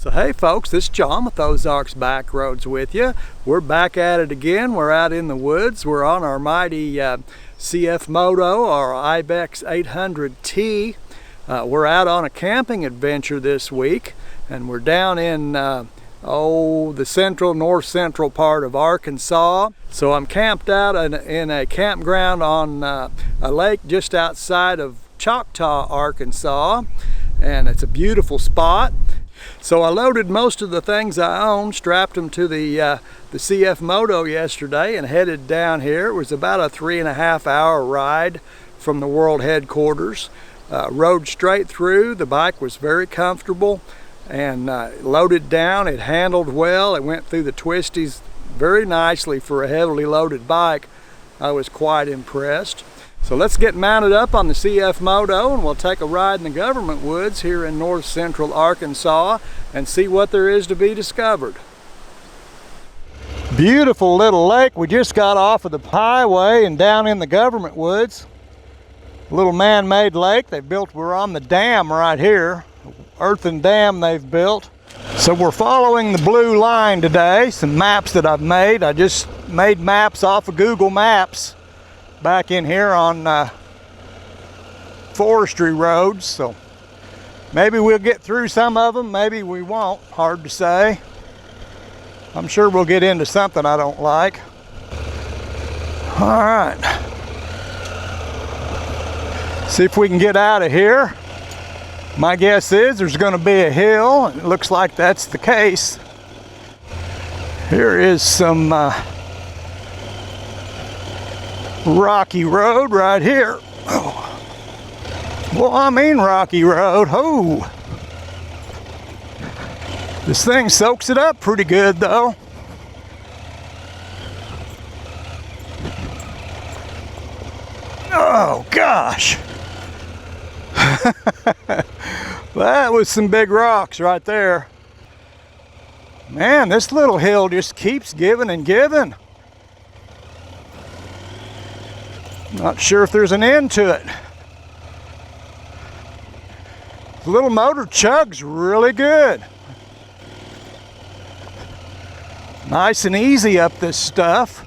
So hey folks, this is John with Ozarks Backroads with you. We're back at it again. We're out in the woods. We're on our mighty CFMOTO or Ibex 800T. We're out on a camping adventure this week, and we're down in the north central part of Arkansas. So I'm camped out in a campground on a lake just outside of Choctaw, Arkansas, and it's a beautiful spot. So I loaded most of the things I own, strapped them to the CFMOTO yesterday, and headed down here. It was about a 3.5-hour ride from the world headquarters. Rode straight through. The bike was very comfortable and loaded down. It handled well. It went through the twisties very nicely for a heavily loaded bike. I was quite impressed. So let's get mounted up on the CFMOTO and we'll take a ride in the government woods here in north central Arkansas and see what there is to be discovered. Beautiful little lake. We just got off of the highway and down in the government woods. A little man-made lake we're on the dam right here, earthen dam they've built. So we're following the blue line today, some maps that I've made. I just made maps off of Google Maps back in here on forestry roads, so maybe we'll get through some of them, maybe we won't, hard to say. I'm sure we'll get into something I don't like. All right, see if we can get out of here. My guess is there's going to be a hill, and it looks like that's the case. Here is some rocky road right here. Oh. Well, I mean rocky road. Oh, this thing soaks it up pretty good though. Oh gosh. That was some big rocks right there. Man, this little hill just keeps giving and giving. Not sure if there's an end to it. The little motor chugs really good. Nice and easy up this stuff.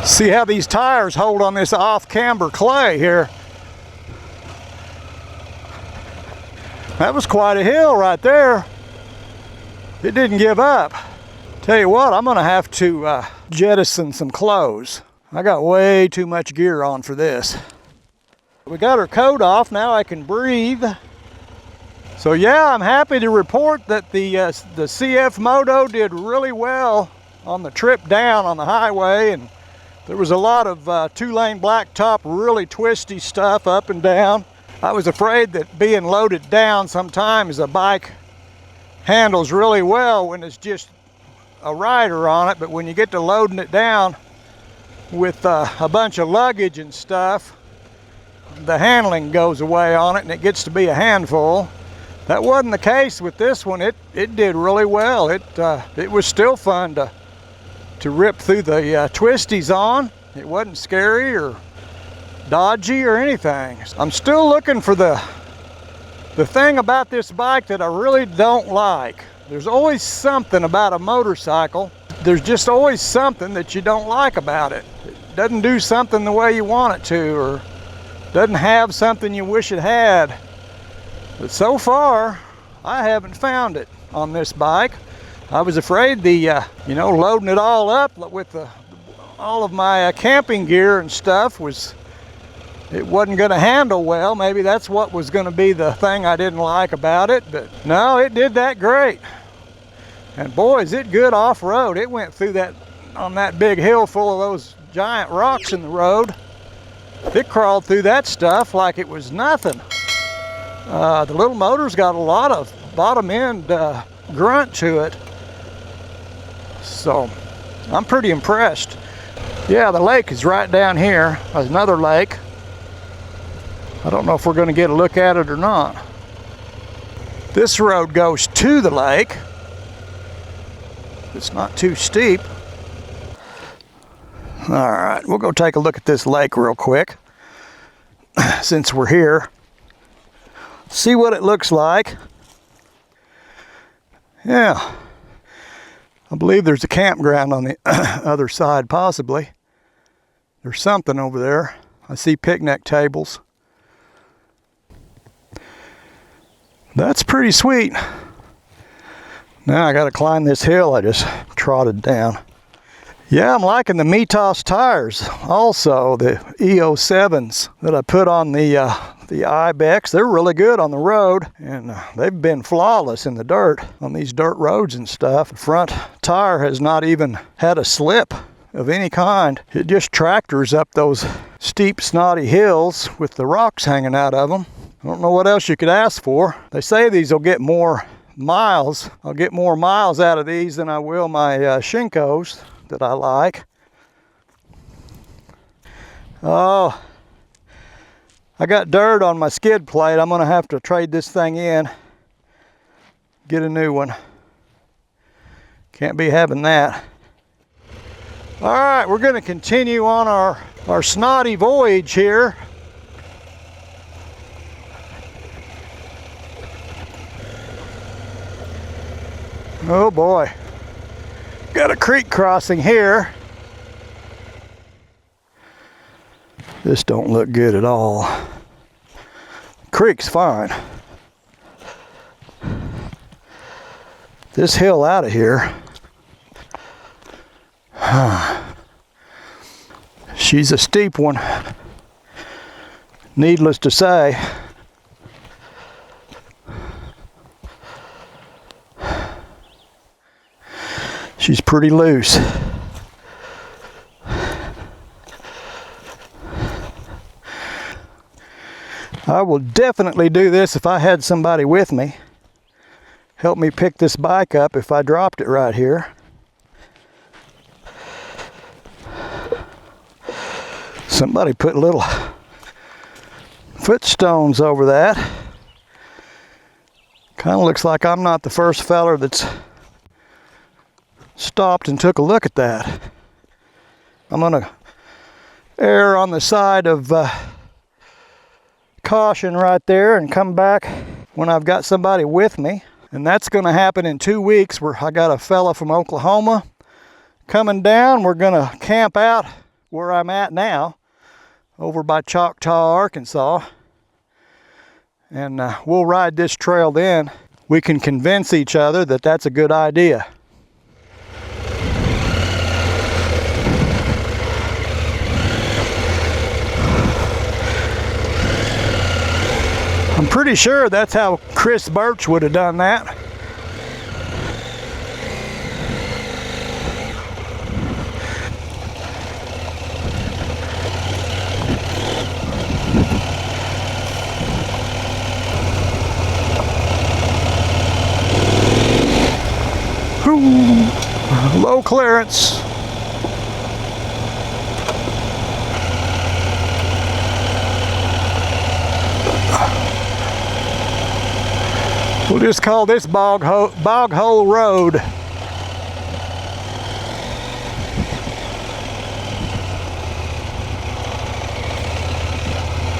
See how these tires hold on this off-camber clay here. That was quite a hill right there. It didn't give up. Tell you what, I'm gonna have to jettison some clothes. I got way too much gear on for this. We got our coat off, now I can breathe. So yeah, I'm happy to report that the CFMOTO did really well on the trip down on the highway, and there was a lot of 2-lane blacktop, really twisty stuff up and down. I was afraid that being loaded down sometimes a bike handles really well when it's just a rider on it, but when you get to loading it down with a bunch of luggage and stuff, the handling goes away on it and it gets to be a handful. That wasn't the case with this one. It did really well. It was still fun to rip through the twisties on. It wasn't scary or dodgy or anything. I'm still looking for the thing about this bike that I really don't like. There's always something about a motorcycle. There's just always something that you don't like about it. It doesn't do something the way you want it to, or doesn't have something you wish it had. But so far, I haven't found it on this bike. I was afraid loading it all up with all of my camping gear and stuff it wasn't going to handle well. Maybe that's what was going to be the thing I didn't like about it, but no, it did that great. And boy, is it good off-road. It went through on that big hill full of those giant rocks in the road. It crawled through that stuff like it was nothing. The little motor's got a lot of bottom end grunt to it. So I'm pretty impressed. Yeah, the lake is right down here. There's another lake. I don't know if we're going to get a look at it or not. This road goes to the lake. It's not too steep. All right, we'll go take a look at this lake real quick since we're here. see what it looks like. Yeah, I believe there's a campground on the other side, possibly. There's something over there. I see picnic tables. That's pretty sweet. Now I gotta climb this hill I just trotted down. Yeah, I'm liking the Mitas tires. Also, the EO7s that I put on the Ibex, they're really good on the road, and they've been flawless in the dirt on these dirt roads and stuff. The front tire has not even had a slip of any kind. It just tractors up those steep, snotty hills with the rocks hanging out of them. I don't know what else you could ask for. They say these will get more miles. I'll get more miles out of these than I will my Shinkos that I like. Oh, I got dirt on my skid plate. I'm gonna have to trade this thing in, get a new one. Can't be having that. All right, we're gonna continue on our snotty voyage here. Oh boy, got a creek crossing here. This don't look good at all. Creek's fine. This hill out of here, she's a steep one, needless to say. She's pretty loose. I will definitely do this if I had somebody with me. Help me pick this bike up if I dropped it right here. Somebody put little footstones over that. Kind of looks like I'm not the first feller that's stopped and took a look at that. I'm gonna err on the side of caution right there and come back when I've got somebody with me. And that's gonna happen in 2 weeks, where I got a fella from Oklahoma coming down. We're gonna camp out where I'm at now, over by Choctaw, Arkansas. And we'll ride this trail then. We can convince each other that that's a good idea. I'm pretty sure that's how Chris Birch would have done that. Whew. Low clearance. We'll just call this Bog Hole Road.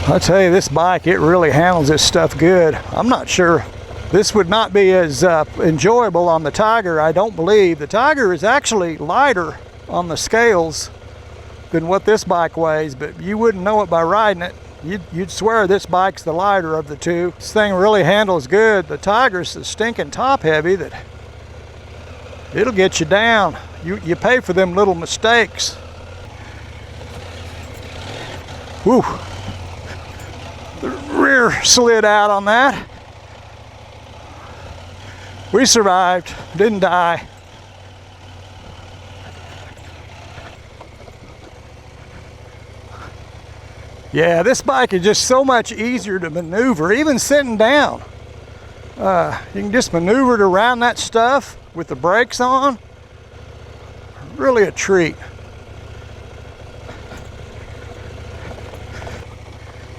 I tell you, this bike, it really handles this stuff good. I'm not sure. This would not be as enjoyable on the Tiger, I don't believe. The Tiger is actually lighter on the scales than what this bike weighs, but you wouldn't know it by riding it. You'd swear this bike's the lighter of the two. This thing really handles good. The Tiger's so stinking top heavy that it'll get you down. You pay for them little mistakes. Whew. The rear slid out on that. We survived, didn't die. Yeah, this bike is just so much easier to maneuver, even sitting down. You can just maneuver it around that stuff with the brakes on. Really a treat.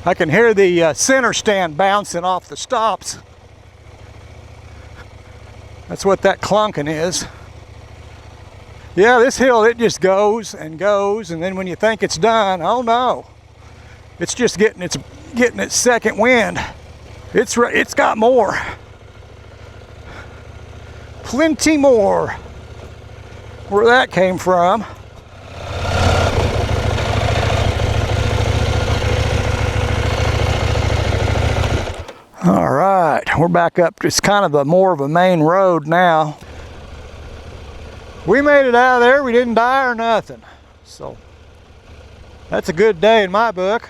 I can hear the center stand bouncing off the stops. That's what that clunking is. Yeah, this hill, it just goes and goes, and then when you think it's done, oh no. It's just getting its second wind. It's got more. Plenty more. Where that came from. All right, we're back up. It's kind of more of a main road now. We made it out of there. We didn't die or nothing. So that's a good day in my book.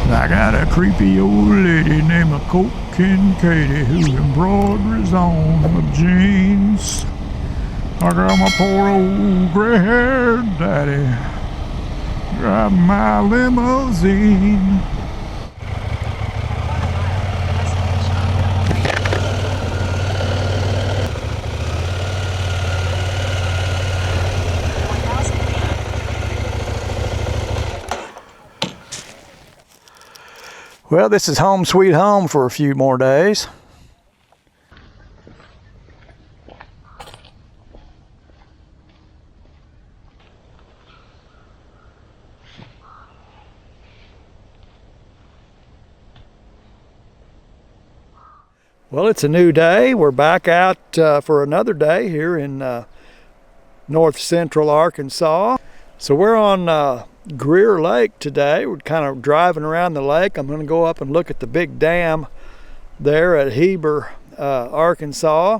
I got a creepy old lady named a Cocaine Katie who embroiders on my jeans. I got my poor old gray-haired daddy driving my limousine. Well, this is home sweet home for a few more days. Well, it's a new day. We're back out for another day here in north central Arkansas. So we're on Greer Lake today. We're kind of driving around the lake. I'm going to go up and look at the big dam there at Heber, Arkansas.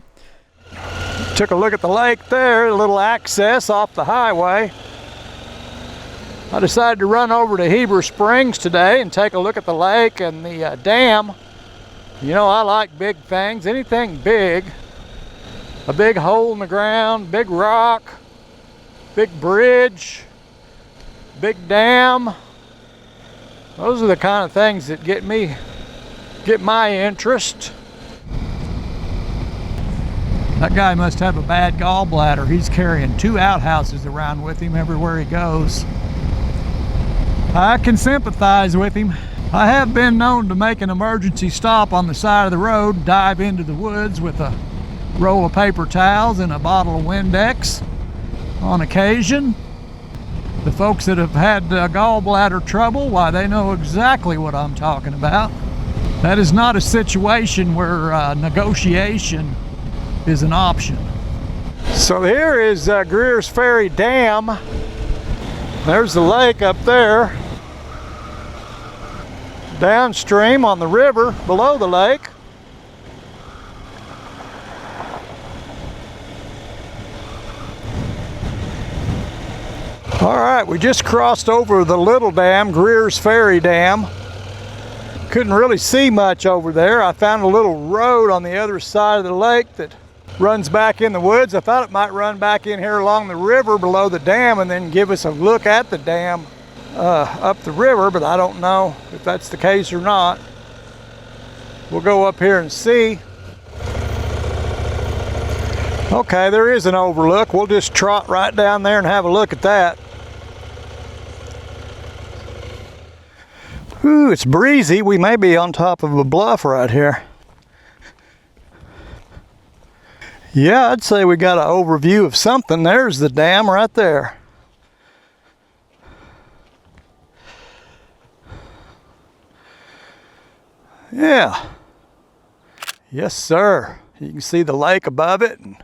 Took a look at the lake there, a little access off the highway. I decided to run over to Heber Springs today and take a look at the lake and the dam. You know, I like big things, anything big. A big hole in the ground, big rock, big bridge, big dam. Those are the kind of things that get my interest. That guy must have a bad gallbladder. He's carrying 2 outhouses around with him everywhere he goes. I can sympathize with him. I have been known to make an emergency stop on the side of the road, dive into the woods with a roll of paper towels and a bottle of Windex on occasion. The folks that have had gallbladder trouble, why, they know exactly what I'm talking about. That is not a situation where negotiation is an option. So here is Greers Ferry Dam. There's the lake up there. Downstream on the river below the lake. All right, we just crossed over the little dam, Greers Ferry Dam. Couldn't really see much over there. I found a little road on the other side of the lake that runs back in the woods. I thought it might run back in here along the river below the dam and then give us a look at the dam up the river, but I don't know if that's the case or not. We'll go up here and see. Okay, there is an overlook. We'll just trot right down there and have a look at that. Ooh, it's breezy. We may be on top of a bluff right here. Yeah, I'd say we got an overview of something. There's the dam right there. Yeah. Yes, sir. You can see the lake above it. And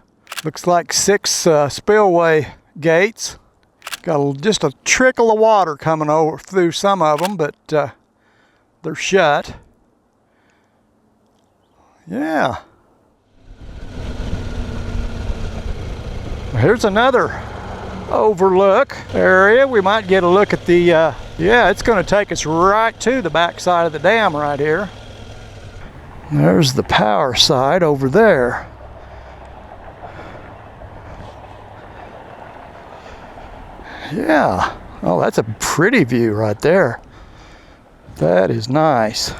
looks like 6 spillway gates. Got just a trickle of water coming over through some of them, but they're shut. Yeah. Here's another overlook area. We might get a look at the, yeah, it's going to take us right to the back side of the dam right here. There's the power side over there. Yeah. Oh, that's a pretty view right there. That is nice.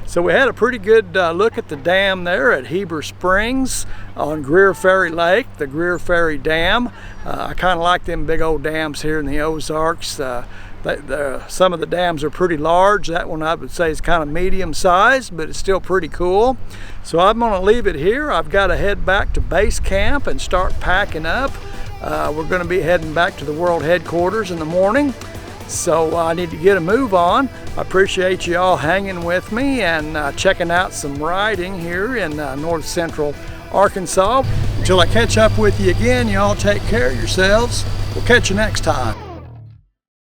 So we had a pretty good look at the dam there at Heber Springs on Greers Ferry Lake, the Greers Ferry Dam. I kind of like them big old dams here in the Ozarks. Some of the dams are pretty large. That one I would say is kind of medium sized, but it's still pretty cool. So I'm going to leave it here. I've got to head back to base camp and start packing up. We're going to be heading back to the world headquarters in the morning. So I need to get a move on. I appreciate you all hanging with me and checking out some riding here in north central Arkansas. Until I catch up with you again, y'all take care of yourselves. We'll catch you next time.